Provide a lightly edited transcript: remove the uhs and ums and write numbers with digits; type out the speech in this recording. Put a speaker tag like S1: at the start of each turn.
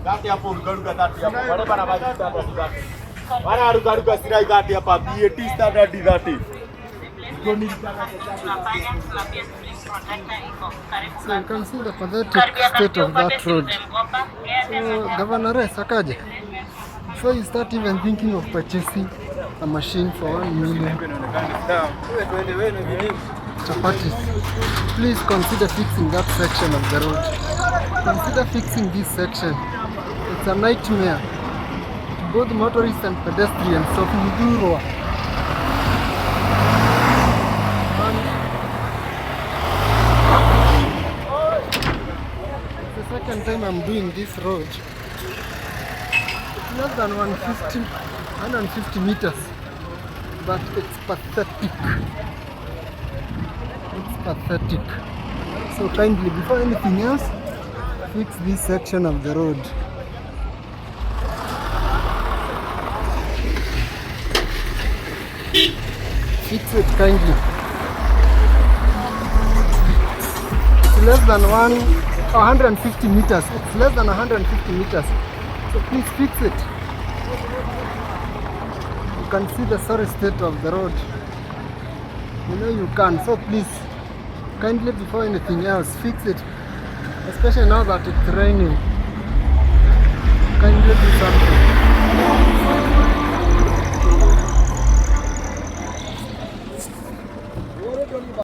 S1: Gati hapo rugaruga gati hapo. Wale bana baji standard gati. Bana rugaruga sirai gati hapa BAT standard gati.
S2: So you can see the pathetic state of that road. So Governor Sacco, before you start even thinking of purchasing a machine for 1 million chapatis, please consider fixing that section of the road. Consider fixing this section. It's a nightmare to both motorists and pedestrians of Muthurwa. It's the second time I'm doing this road. It's less than 150 meters, but it's pathetic. It's pathetic. So kindly, before anything else, fix this section of the road. Fix it kindly. It's less than 150 meters. It's less than 150 meters. So please fix it. You can see the sorry state of the road. You know you can. So please, kindly, before anything else, fix it. Especially now that it's raining. Kindly do something.